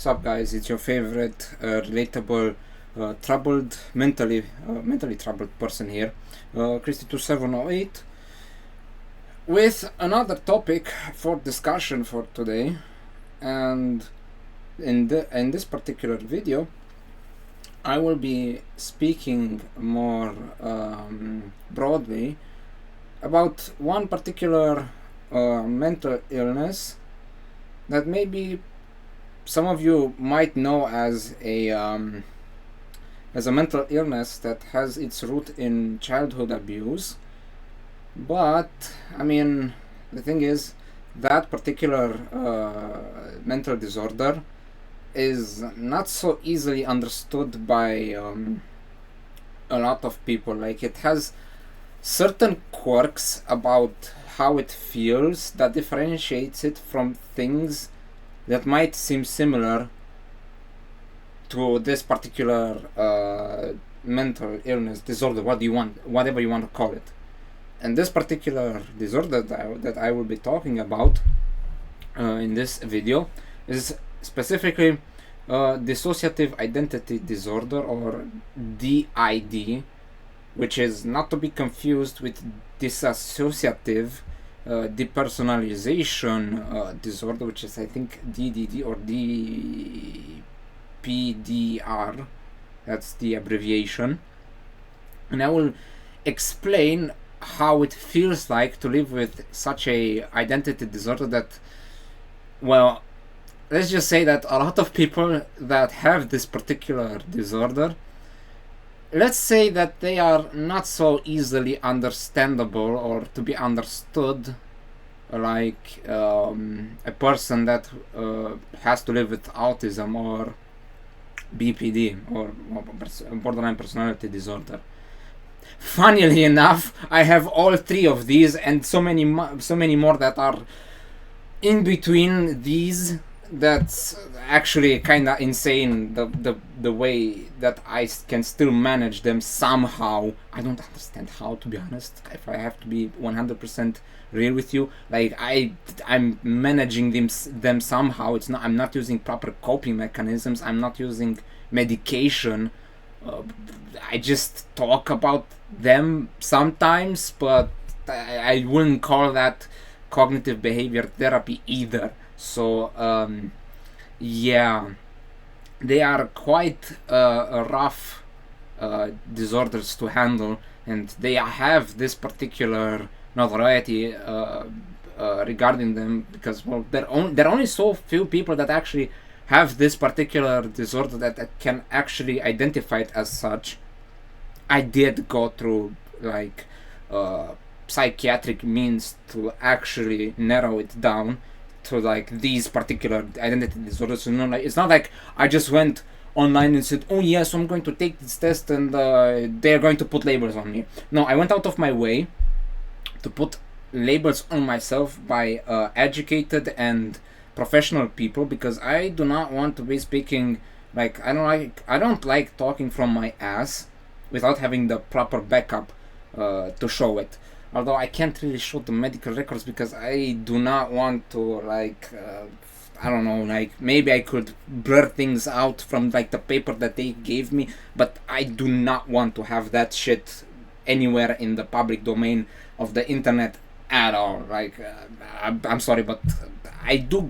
Sup guys, it's your favorite relatable mentally troubled person here, Christy2708, with another topic for discussion for today. And in this particular video I will be speaking more broadly about one particular mental illness that maybe some of you might know as a mental illness that has its root in childhood abuse. But I mean, the thing is, that particular mental disorder is not so easily understood by a lot of people. Like, it has certain quirks about how it feels that differentiates it from things that might seem similar to this particular mental illness, disorder, whatever you want to call it. And this particular disorder that I will be talking about in this video is specifically Dissociative Identity Disorder, or DID, which is not to be confused with dissociative depersonalization disorder, which is, I think, DDD or DPDR. That's the abbreviation. And I will explain how it feels like to live with such a identity disorder that, well, let's just say that a lot of people that have this particular disorder, let's say that they are not so easily understandable or to be understood like a person that has to live with autism or BPD or borderline personality disorder. Funnily enough, I have all three of these and so many more that are in between these. That's actually kind of insane, the way that I can still manage them somehow. I don't understand how, to be honest, if I have to be 100% real with you. Like, I'm managing them somehow. I'm not using proper coping mechanisms. I'm not using medication. I just talk about them sometimes, but I wouldn't call that cognitive behavior therapy either. So yeah, they are quite rough disorders to handle, and they have this particular notoriety regarding them because, well, there are only so few people that actually have this particular disorder that can actually identify it as such. I did go through like psychiatric means to actually narrow it down to like these particular identity disorders. You know, like, it's not like I just went online and said, oh yes, I'm going to take this test and they're going to put labels on me. No, I went out of my way to put labels on myself by educated and professional people, because I do not want to be speaking like I don't like talking from my ass without having the proper backup to show it. Although I can't really show the medical records because I do not want to, like, I don't know, like, maybe I could blur things out from like the paper that they gave me, but I do not want to have that shit anywhere in the public domain of the internet at all. Like, I'm sorry, but I do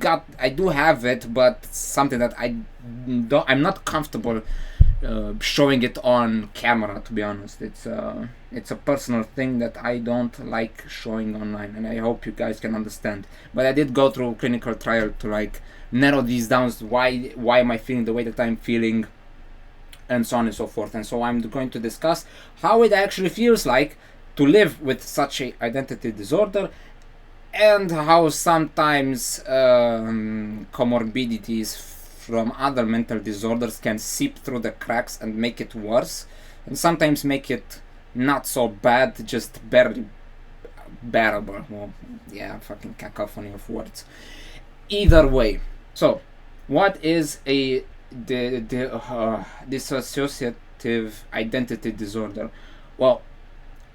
have it, but something that I'm not comfortable showing it on camera, to be honest. It's a personal thing that I don't like showing online, and I hope you guys can understand. But I did go through clinical trial to like narrow these down. Why am I feeling the way that I'm feeling, and so on and so forth. And so I'm going to discuss how it actually feels like to live with such a identity disorder, and how sometimes comorbidities from other mental disorders can seep through the cracks and make it worse, and sometimes make it not so bad, just barely bearable. Well, yeah, fucking cacophony of words. Either way, so what is a dissociative identity disorder? Well,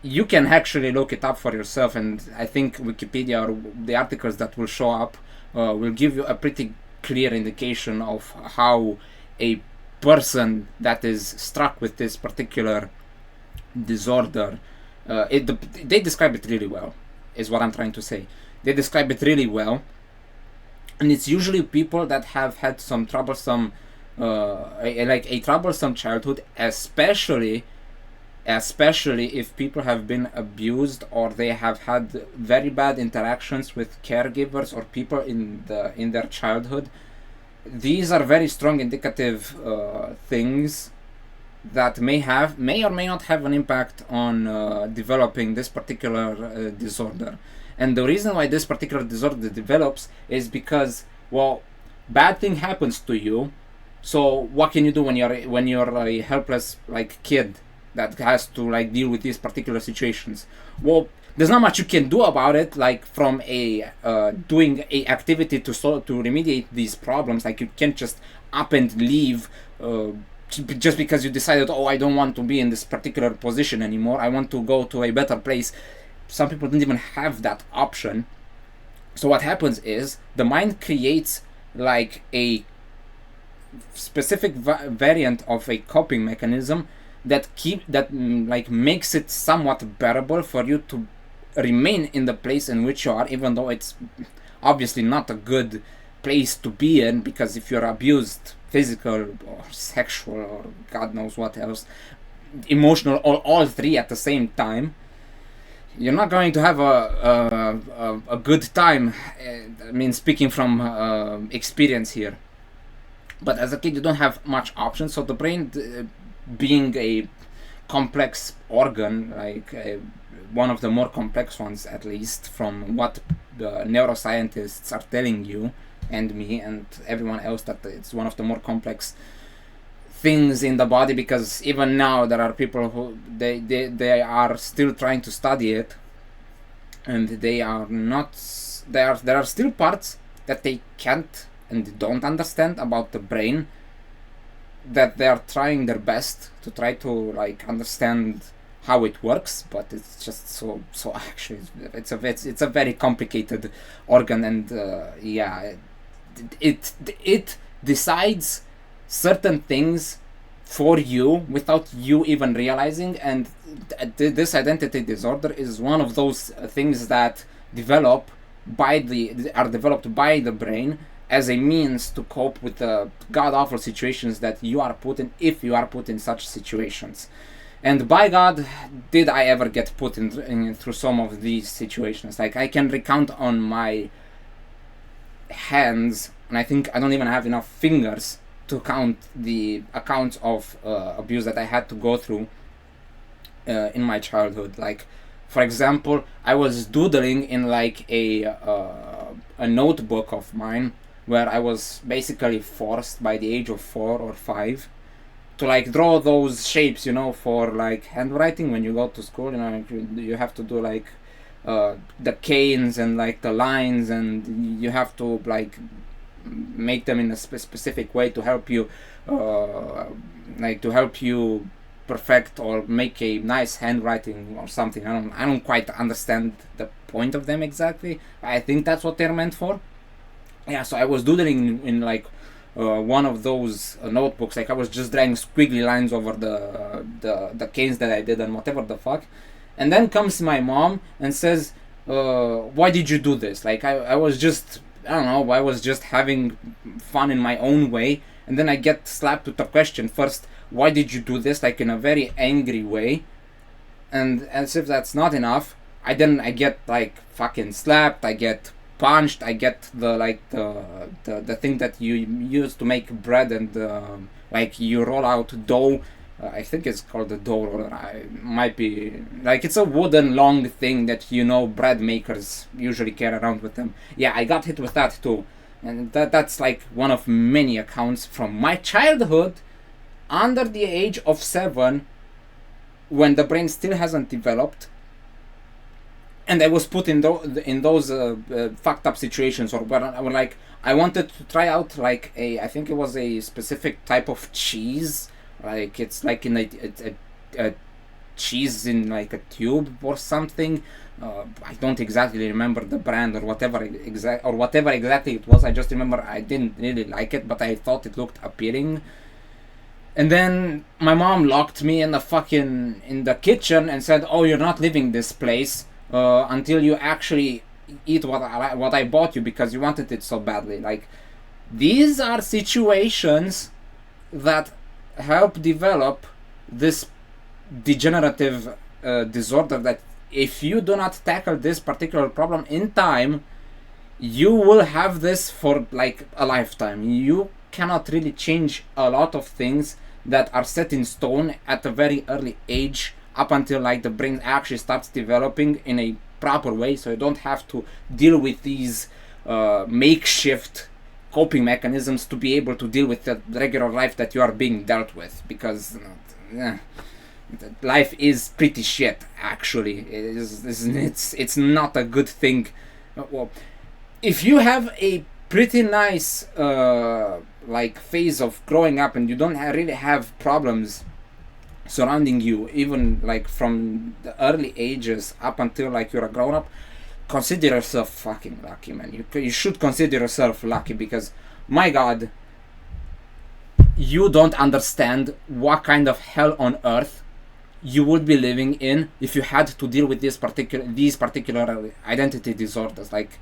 you can actually look it up for yourself, and I think Wikipedia or the articles that will show up will give you a pretty clear indication of how a person that is struck with this particular disorder, they describe it really well, is what I'm trying to say. They describe it really well, and it's usually people that have had some troublesome, like a troublesome childhood, especially if people have been abused or they have had very bad interactions with caregivers or people in their childhood. These are very strong indicative things that may or may not have an impact on developing this particular disorder. And the reason why this particular disorder develops is because, well, bad thing happens to you. So what can you do when you're a helpless like kid that has to like deal with these particular situations? Well, there's not much you can do about it, like from a doing a activity to remediate these problems. Like you can't just up and leave just because you decided, oh, I don't want to be in this particular position anymore, I want to go to a better place. Some people don't even have that option. So what happens is the mind creates like a specific variant of a coping mechanism that like makes it somewhat bearable for you to remain in the place in which you are, even though it's obviously not a good place to be in, because if you're abused, physical or sexual or God knows what else, emotional, or all three at the same time, you're not going to have a good time. I mean, speaking from experience here. But as a kid, you don't have much options. So the brain, being a complex organ, like one of the more complex ones, at least from what the neuroscientists are telling you and me and everyone else, that it's one of the more complex things in the body, because even now there are people who they are still trying to study it, and there are still parts that they can't and don't understand about the brain, that they are trying their best to try to like understand how it works, but it's just so actually it's a very complicated organ, and it decides certain things for you without you even realizing. And this identity disorder is one of those things that are developed by the brain as a means to cope with the god-awful situations that you are put in, if you are put in such situations. And by God, did I ever get put in through some of these situations. Like, I can recount on my hands, and I think I don't even have enough fingers to count the accounts of abuse that I had to go through in my childhood. Like, for example, I was doodling in like a notebook of mine, where I was basically forced by the age of 4 or 5 to like draw those shapes, for like handwriting. When you go to school, you have to do like the canes and like the lines, and you have to like make them in a specific way to help you perfect or make a nice handwriting or something. I don't quite understand the point of them exactly. I think that's what they're meant for. Yeah, so I was doodling in like one of those notebooks. Like, I was just drawing squiggly lines over the canes that I did and whatever the fuck. And then comes my mom and says, why did you do this? Like, I was just, I don't know, I was just having fun in my own way. And then I get slapped with a question. First, why did you do this? Like, in a very angry way. And as if that's not enough, I get like fucking slapped, I get punched, I get the thing that you use to make bread, and like you roll out dough. I think it's called the dough roller. It might be like, it's a wooden long thing that bread makers usually carry around with them. Yeah, I got hit with that too, and that's like one of many accounts from my childhood under the age of 7, when the brain still hasn't developed. And I was put in those fucked up situations, or where I wanted to try out like I think it was a specific type of cheese, like it's like in a cheese in like a tube or something. I don't exactly remember the brand or whatever exactly it was. I just remember I didn't really like it, but I thought it looked appealing. And then my mom locked me in the kitchen and said, "Oh, you're not leaving this place until you actually eat what I bought you because you wanted it so badly." Like, these are situations that help develop this degenerative disorder, that if you do not tackle this particular problem in time, you will have this for like a lifetime. You cannot really change a lot of things that are set in stone at a very early age, up until like the brain actually starts developing in a proper way, so you don't have to deal with these makeshift coping mechanisms to be able to deal with the regular life that you are being dealt with, because life is pretty shit, actually. It's not a good thing. Well, if you have a pretty nice like phase of growing up and you don't really have problems surrounding you, even like from the early ages up until like you're a grown up, consider yourself fucking lucky, man. You should consider yourself lucky, because my god, you don't understand what kind of hell on earth you would be living in if you had to deal with these particular identity disorders. Like,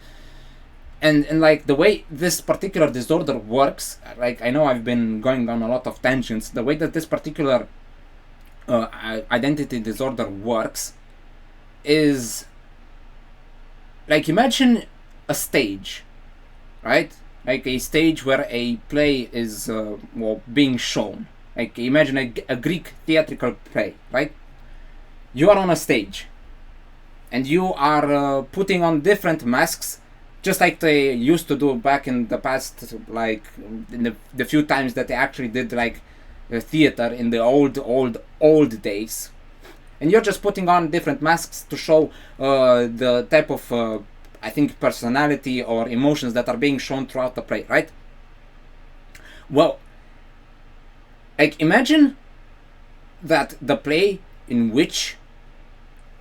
and like the way this particular disorder works, like, I know I've been going on a lot of tangents. The way that this particular identity disorder works is like, imagine a stage, right? Like a stage where a play is being shown. Like, imagine a Greek theatrical play, right? You are on a stage and you are putting on different masks, just like they used to do back in the past, like in the few times that they actually did like theater in the old days. And you're just putting on different masks to show the type of I think personality or emotions that are being shown throughout the play, right? Well, like, imagine that the play in which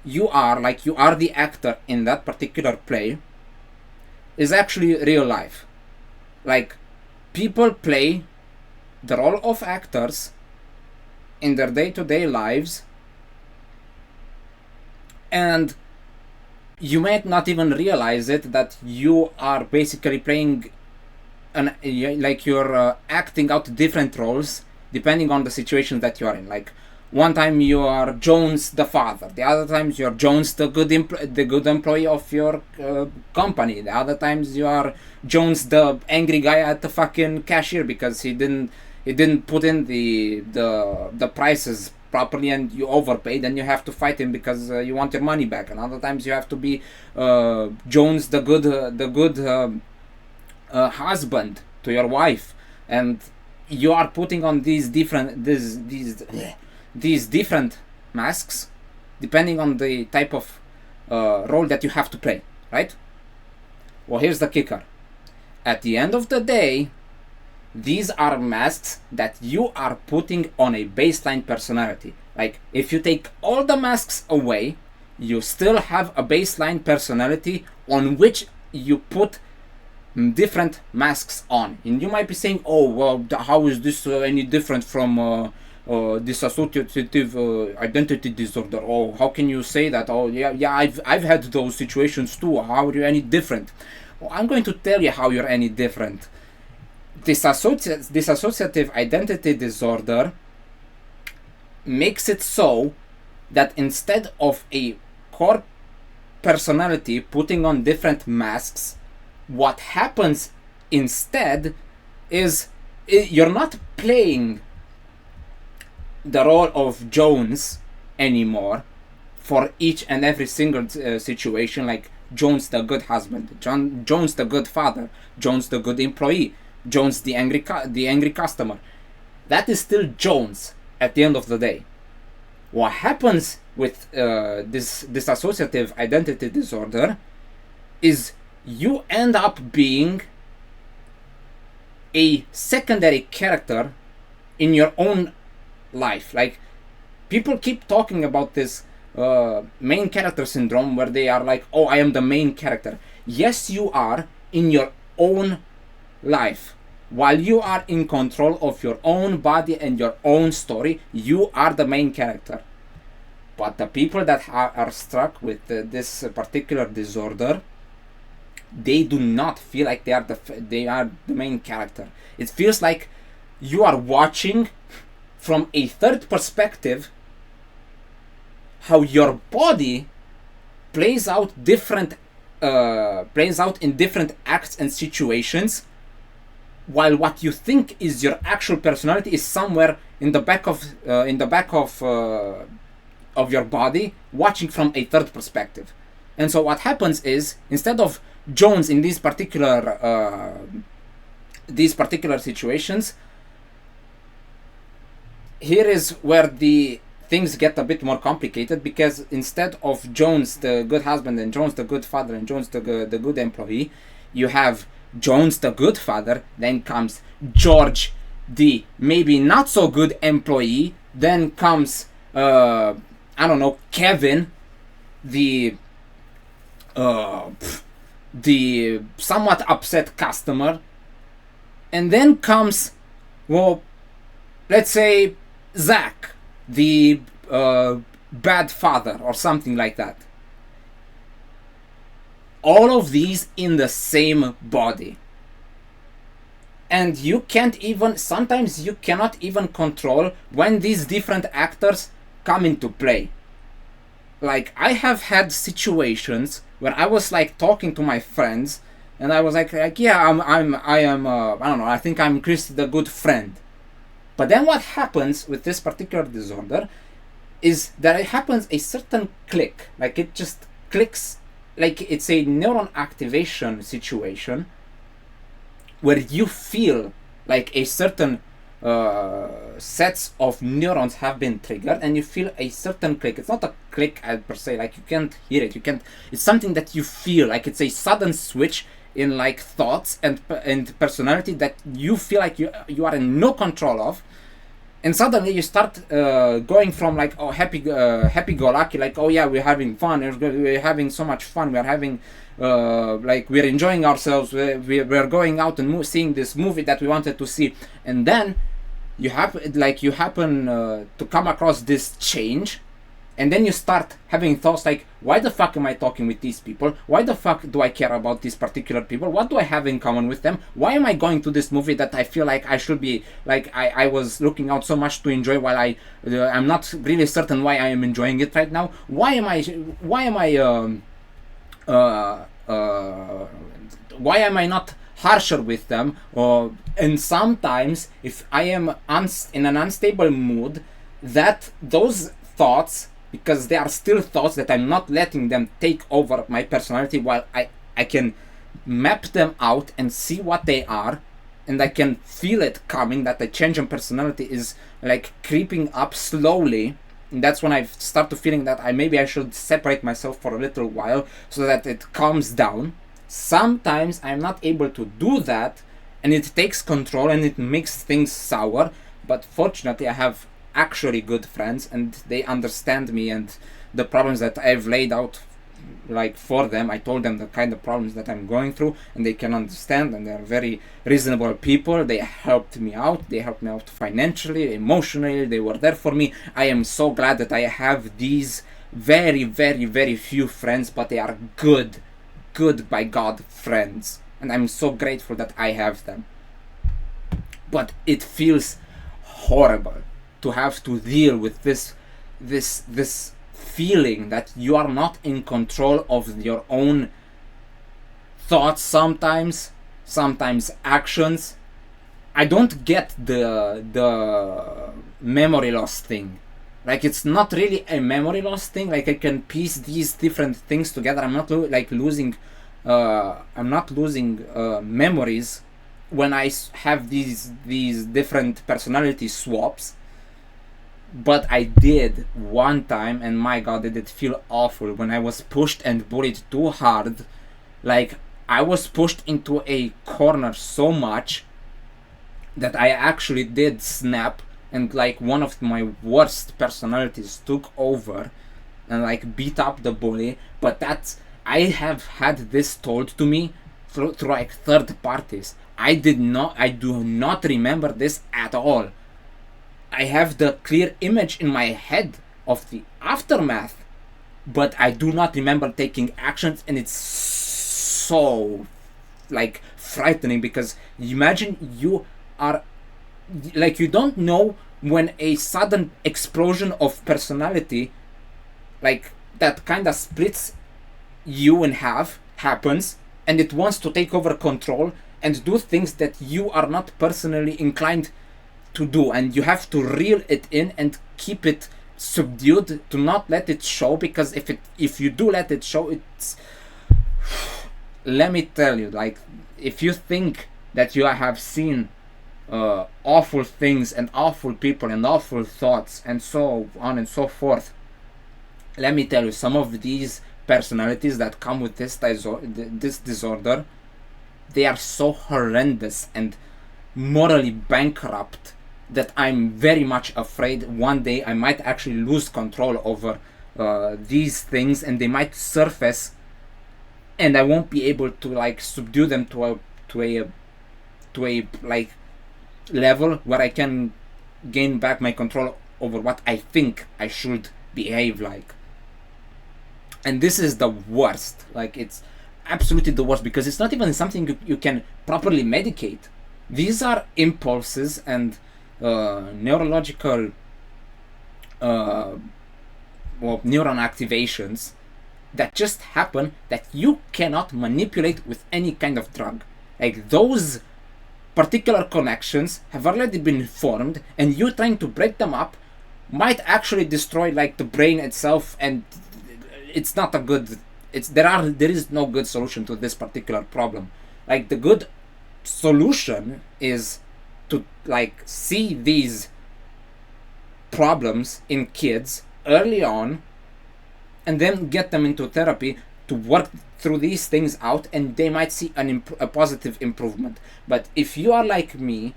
you are the actor in that particular play is actually real life. Like, people play the role of actors in their day-to-day lives, and you might not even realize it, that you are basically playing you're acting out different roles depending on the situation that you are in. Like, one time you are Jones the father, the other times you're Jones the good employee of your company, the other times you are Jones the angry guy at the fucking cashier because he didn't put in the prices properly and you overpaid and you have to fight him because you want your money back. And other times you have to be Jones the good husband to your wife, and you are putting on these different masks depending on the type of role that you have to play, right? Well, here's the kicker. At the end of the day, these are masks that you are putting on a baseline personality. Like, if you take all the masks away, you still have a baseline personality on which you put different masks on. And you might be saying, "Oh, well, how is this any different from dissociative identity disorder? Oh, how can you say that? Oh, yeah, I've had those situations too. How are you any different?" Well, I'm going to tell you how you're any different. Dissociative identity disorder makes it so that instead of a core personality putting on different masks, what happens instead is you're not playing the role of Jones anymore for each and every single situation, like Jones the good husband, Jones the good father, Jones the good employee, Jones the angry customer. That is still Jones at the end of the day. What happens with this dissociative identity disorder is you end up being a secondary character in your own life. Like, people keep talking about this main character syndrome, where they are like, oh, I am the main character. Yes, you are in your own life. While you are in control of your own body and your own story, you are the main character. But the people that are struck with this particular disorder, they do not feel like they are the main character. It feels like you are watching from a third perspective how your body plays out in different acts and situations, while what you think is your actual personality is somewhere in the back of your body, watching from a third perspective. And so what happens is, instead of Jones in these particular situations, here is where the things get a bit more complicated, because instead of Jones the good husband and Jones the good father and Jones the good employee, you have Jones the good father, then comes George the maybe not so good employee, then comes Kevin the somewhat upset customer, and then comes, well, let's say Zach the bad father or something like that. All of these in the same body. And sometimes you cannot even control when these different actors come into play. Like, I have had situations where I was like talking to my friends, and I was like yeah, I think I'm Chris the good friend. But then what happens with this particular disorder is that it happens a certain click, like it just clicks, like it's a neuron activation situation where you feel like a certain sets of neurons have been triggered, and you feel a certain click. It's not a click per se, like you can't hear it, it's something that you feel, like it's a sudden switch in like thoughts and personality that you feel like you are in no control of. And suddenly you start going from like, oh, happy-go-lucky, like, oh yeah, we're having fun, we're having so much fun, we're having like, we're enjoying ourselves, we're going out and seeing this movie that we wanted to see, and then you happen to come across this change, and then you start having thoughts like, why the fuck am I talking with these people? Why the fuck do I care about these particular people? What do I have in common with them? Why am I going to this movie that I feel like I should be, like, I was looking out so much to enjoy, while I'm not really certain why I am enjoying it right now? Why am I not harsher with them? And sometimes, if I am in an unstable mood, that those thoughts, because they are still thoughts, that I'm not letting them take over my personality, while I can map them out and see what they are, and I can feel it coming, that the change in personality is like creeping up slowly. And that's when I start to feeling that maybe I should separate myself for a little while so that it calms down. Sometimes I'm not able to do that, and it takes control and it makes things sour, but fortunately I have actually good friends, and they understand me and the problems that I've laid out like for them. I told them the kind of problems that I'm going through, and they can understand, and they're very reasonable people. They helped me out financially, emotionally. They were there for me. I am so glad that I have these very, very, very few friends, but they are good by God friends, and I'm so grateful that I have them. But it feels horrible to have to deal with this feeling that you are not in control of your own thoughts, sometimes actions. I don't get the memory loss thing. Like, it's not really a memory loss thing. Like, I can piece these different things together. I'm not losing memories when I have these different personality swaps. But I did one time, and my God, did it feel awful when I was pushed and bullied too hard. Like, I was pushed into a corner so much that I actually did snap and like one of my worst personalities took over and like beat up the bully, but that's, I have had this told to me through like third parties. I do not remember this at all. I have the clear image in my head of the aftermath, but I do not remember taking actions, and it's so like frightening, because imagine you are like, you don't know when a sudden explosion of personality like that kind of splits you in half happens, and it wants to take over control and do things that you are not personally inclined to do, and you have to reel it in and keep it subdued to not let it show, because if you do let it show, it's let me tell you, like, if you think that you have seen awful things and awful people and awful thoughts and so on and so forth, let me tell you, some of these personalities that come with this disorder, they are so horrendous and morally bankrupt that I'm very much afraid one day I might actually lose control over these things, and they might surface, and I won't be able to like subdue them to a like level where I can gain back my control over what I think I should behave like. And this is the worst. Like, it's absolutely the worst, because it's not even something you can properly medicate. These are impulses and neurological neuron activations that just happen, that you cannot manipulate with any kind of drug. Like, those particular connections have already been formed, and you trying to break them up might actually destroy like the brain itself, and it's not a good, there is no good solution to this particular problem. Like, the good solution is to like see these problems in kids early on, and then get them into therapy to work through these things out, and they might see a positive improvement. But if you are like me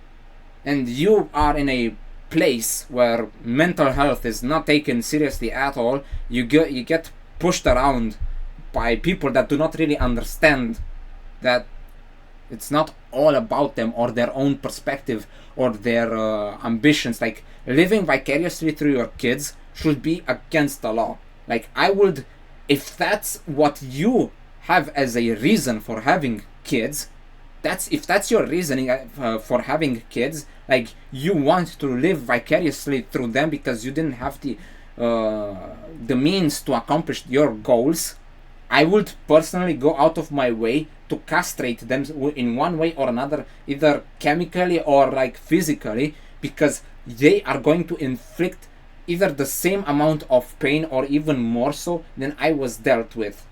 and you are in a place where mental health is not taken seriously at all, you get pushed around by people that do not really understand that it's not all about them or their own perspective or their ambitions. Like, living vicariously through your kids should be against the law. Like, I would, if that's what you have as a reason for having kids, if that's your reasoning for having kids, like, you want to live vicariously through them because you didn't have the means to accomplish your goals, I would personally go out of my way to castrate them in one way or another, either chemically or like physically, because they are going to inflict either the same amount of pain or even more so than I was dealt with.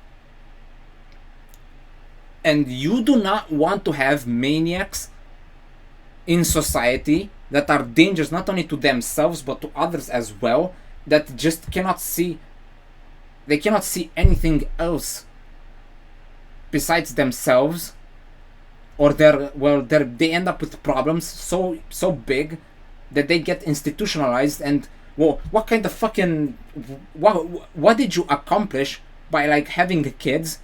And you do not want to have maniacs in society that are dangerous not only to themselves but to others as well, that just cannot see anything else besides themselves, or they end up with problems so big that they get institutionalized. And well, what kind of fucking what did you accomplish by like having kids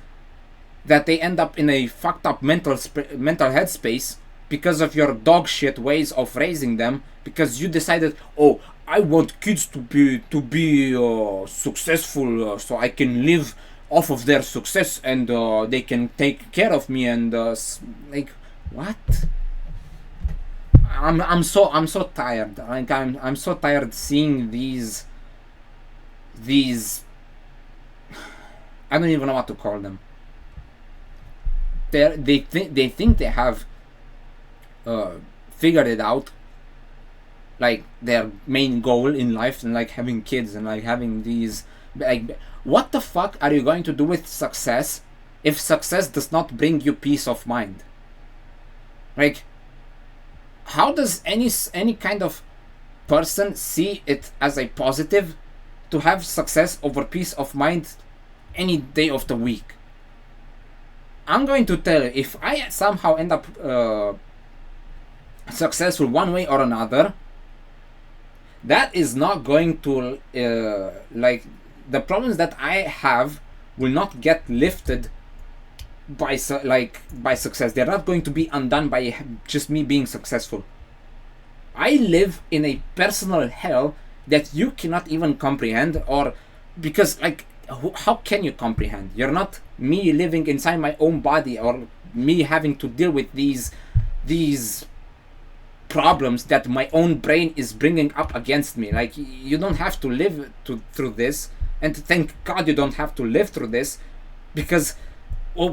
that they end up in a fucked up mental headspace because of your dog shit ways of raising them, because you decided, oh, I want kids to be successful, so I can live off of their success, and they can take care of me, and like, what? I'm so tired. Like, I'm so tired seeing these I don't even know what to call them. They think they have figured it out, like their main goal in life, and like having kids and like having these, like, what the fuck are you going to do with success if success does not bring you peace of mind? Like, how does any kind of person see it as a positive to have success over peace of mind any day of the week? I'm going to tell you, if I somehow end up successful one way or another, that is not going to like, the problems that I have will not get lifted by success. They're not going to be undone by just me being successful. I live in a personal hell that you cannot even comprehend, or because like, how can you comprehend? You're not me living inside my own body, or me having to deal with these problems that my own brain is bringing up against me. Like, you don't have to live through this, and thank God you don't have to live through this, because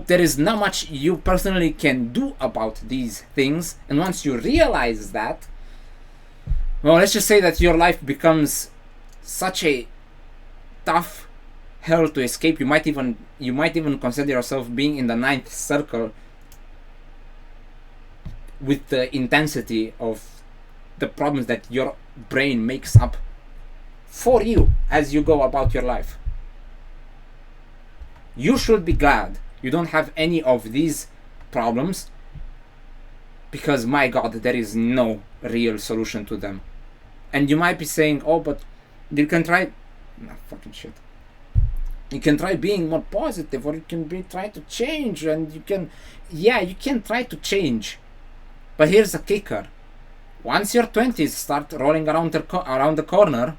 there is not much you personally can do about these things. And once you realize that, well, let's just say that your life becomes such a tough hell to escape. You might even consider yourself being in the ninth circle with the intensity of the problems that your brain makes up for you as you go about your life. You should be glad you don't have any of these problems, because my God, there is no real solution to them. And you might be saying, oh, but you can try, nah, fucking shit. You can try being more positive, or you can try to change, and you can try to change. But here's the kicker. Once your 20s start rolling around the corner,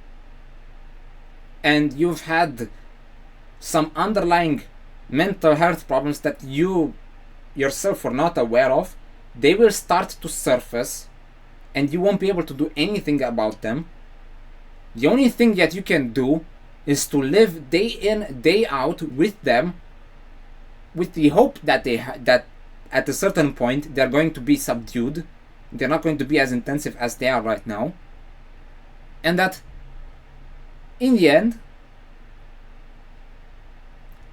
and you've had some underlying mental health problems that you yourself were not aware of, they will start to surface, and you won't be able to do anything about them. The only thing that you can do is to live day in, day out with them, with the hope that that at a certain point they're going to be subdued. They're not going to be as intensive as they are right now, and that in the end,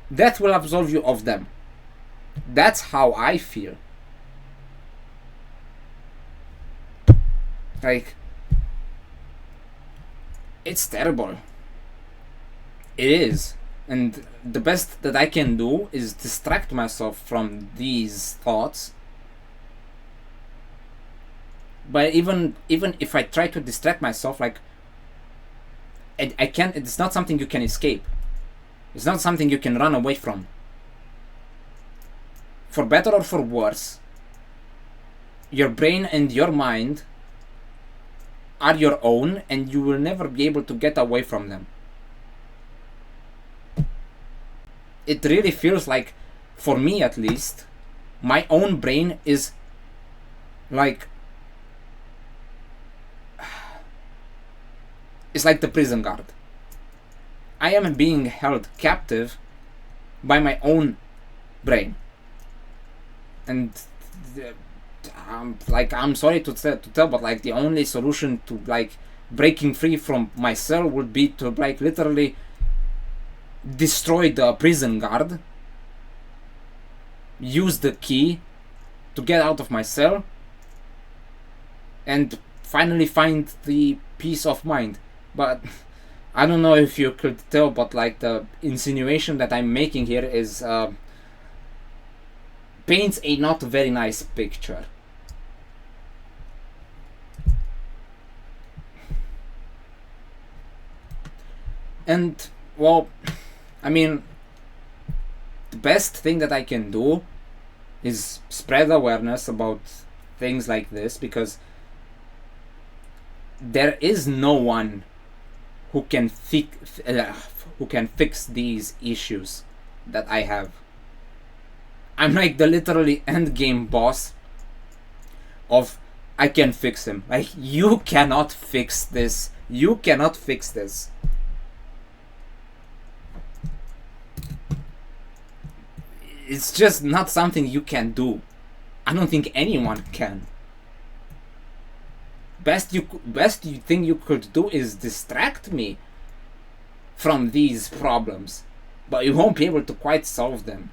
that will absolve you of them. That's how I feel. Like, it's terrible. It is. And the best that I can do is distract myself from these thoughts. But even if I try to distract myself, like, I can't. It's not something you can escape. It's not something you can run away from. For better or for worse, your brain and your mind are your own, and you will never be able to get away from them. It really feels like, for me at least, my own brain is like, it's like the prison guard. I am being held captive by my own brain. And I'm sorry to tell, but like, the only solution to like breaking free from my cell would be to like literally destroy the prison guard, use the key to get out of my cell, and finally find the peace of mind. But I don't know if you could tell, but like, the insinuation that I'm making here is paints a not very nice picture. And well, I mean, the best thing that I can do is spread awareness about things like this, because there is no one who can fix these issues that I have. I'm like the literally end game boss of, I can fix him. Like, you cannot fix this. You cannot fix this. It's just not something you can do. I don't think anyone can. Best thing you could do is distract me from these problems, but you won't be able to quite solve them.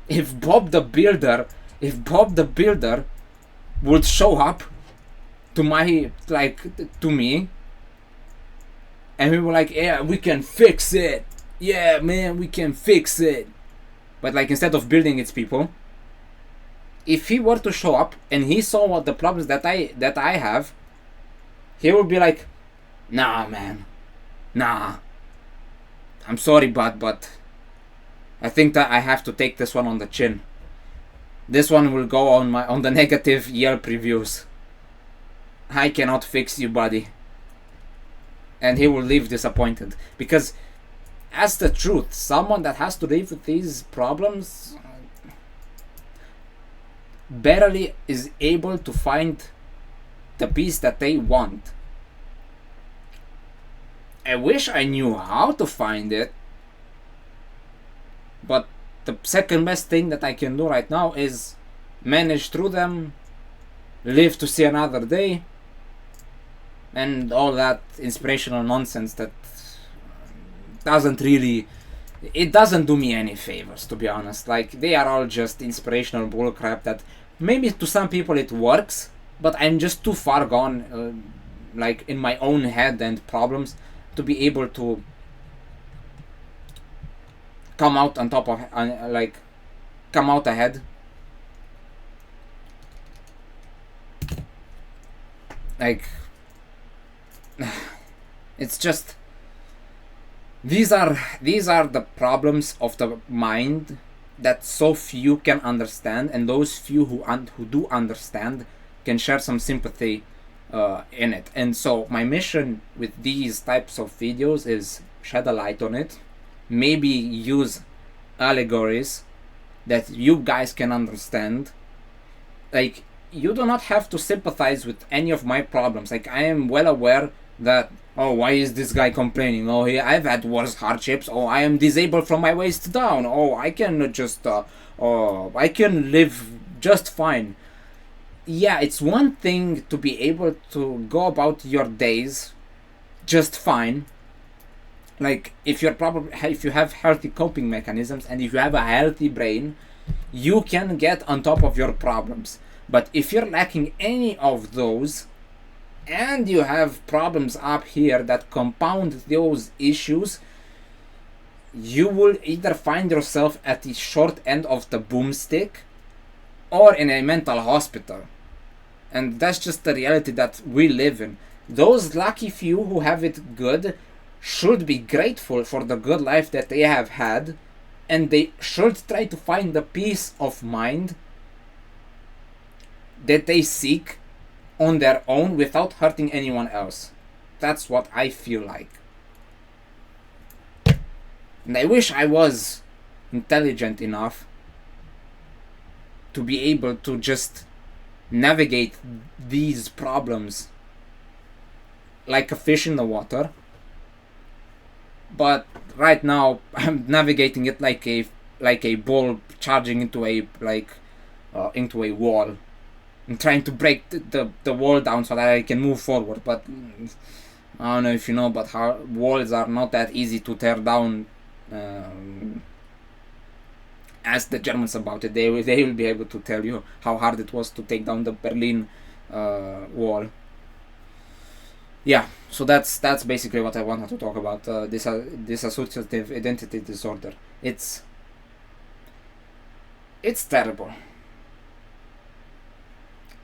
If Bob the Builder would show up to me, and we were like, yeah, we can fix it. Yeah, man, we can fix it. But like, instead of building its people, if he were to show up and he saw what the problems that I have, he will be like, nah, man, nah, I'm sorry, but I think that I have to take this one on the chin. This one will go on the negative Yelp reviews. I cannot fix you, buddy. And he will leave disappointed. Because, as the truth, someone that has to live with these problems barely is able to find the peace that they want. I wish I knew how to find it, but the second best thing that I can do right now is manage through them, live to see another day, and all that inspirational nonsense that doesn't really, it doesn't do me any favors, to be honest. Like, they are all just inspirational bullcrap that maybe to some people it works, but I'm just too far gone, like in my own head and problems, to be able to come out on top of, come out ahead. Like, it's just, these are the problems of the mind that so few can understand, and those few who do understand can share some sympathy in it. And so my mission with these types of videos is shed a light on it, maybe use allegories that you guys can understand. Like, you do not have to sympathize with any of my problems. Like, I am well aware that, oh, why is this guy complaining? Oh, I've had worse hardships. Oh, I am disabled from my waist down. Oh, I can just, I can live just fine. Yeah, it's one thing to be able to go about your days just fine. Like, if you have healthy coping mechanisms and if you have a healthy brain, you can get on top of your problems. But if you're lacking any of those, and you have problems up here that compound those issues, you will either find yourself at the short end of the boomstick or in a mental hospital. And that's just the reality that we live in. Those lucky few who have it good should be grateful for the good life that they have had, and they should try to find the peace of mind that they seek on their own without hurting anyone else. That's what I feel like. And I wish I was intelligent enough to be able to just navigate these problems like a fish in the water. But right now I'm navigating it like a ball charging into a wall. I'm trying to break the wall down so that I can move forward, but I don't know if you know, but how walls are not that easy to tear down. Ask the Germans about it; they will be able to tell you how hard it was to take down the Berlin wall. Yeah, so that's basically what I wanted to talk about. Dissociative identity disorder. It's terrible.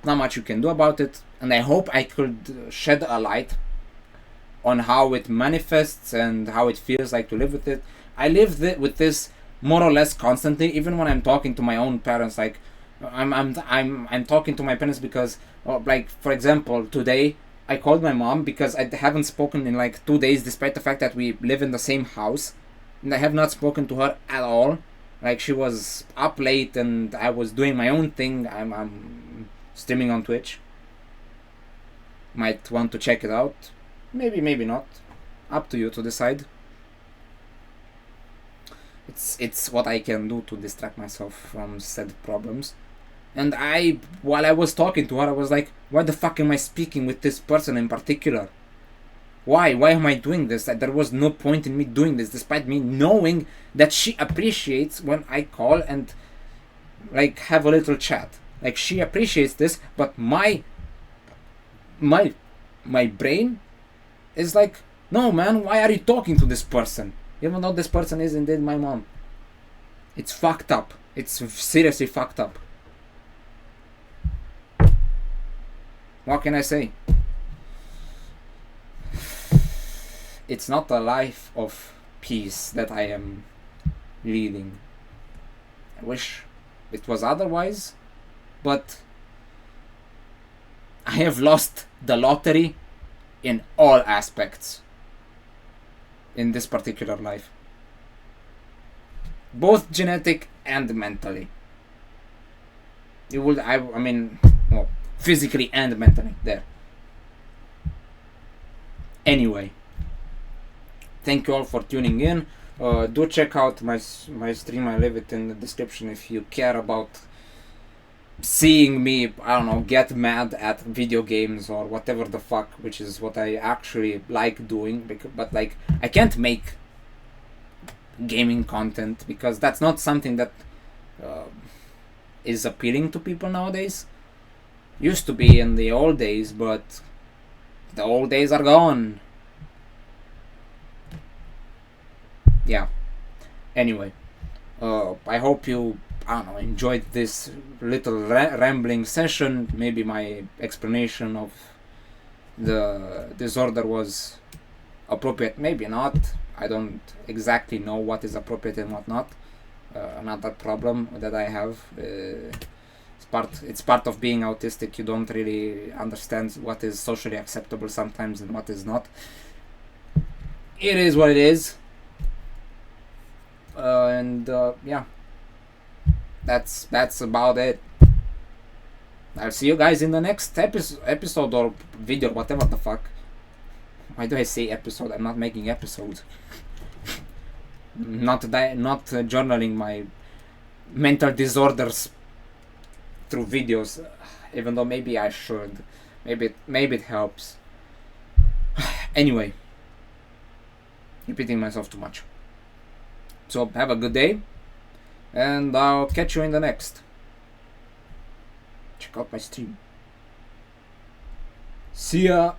Not much you can do about it, and I hope I could shed a light on how it manifests and how it feels like to live with it. I live with this more or less constantly, even when I'm talking to my own parents. Like, I'm talking to my parents because, like, for example, today I called my mom because I haven't spoken in like 2 days, despite the fact that we live in the same house, and I have not spoken to her at all. Like, she was up late and I was doing my own thing. I'm streaming on Twitch. Might want to check it out. Maybe not. Up to you to decide. It's what I can do to distract myself from said problems. And while I was talking to her, I was like, why the fuck am I speaking with this person in particular? Why am I doing this? There was no point in me doing this, despite me knowing that she appreciates when I call and like have a little chat. Like, she appreciates this, but my brain is like, no man, why are you talking to this person? Even though this person is indeed my mom. It's fucked up. It's seriously fucked up. What can I say? it's not a life of peace that I am leading. I wish it was otherwise, but I have lost the lottery in all aspects in this particular life, both genetic and mentally. I mean, well, physically and mentally. There. Anyway, thank you all for tuning in. Do check out my stream. I leave it in the description if you care about seeing me, I don't know, get mad at video games or whatever the fuck, which is what I actually like doing. But like, I can't make gaming content because that's not something that is appealing to people nowadays. Used to be in the old days, but the old days are gone. Yeah. Anyway, I hope you, I don't know, enjoyed this little rambling session. Maybe my explanation of the disorder was appropriate, maybe not. I don't exactly know what is appropriate and what not. Another problem that I have. It's part of being autistic. You don't really understand what is socially acceptable sometimes and what is not. It is what it is. Yeah, that's about it. I'll see you guys in the next episode or video, whatever the fuck. Why do I say episode? I'm not making episodes. not journaling my mental disorders through videos, even though maybe I should. Maybe it helps. Anyway, repeating myself too much. So have a good day, and I'll catch you in the next. Check out my stream. See ya.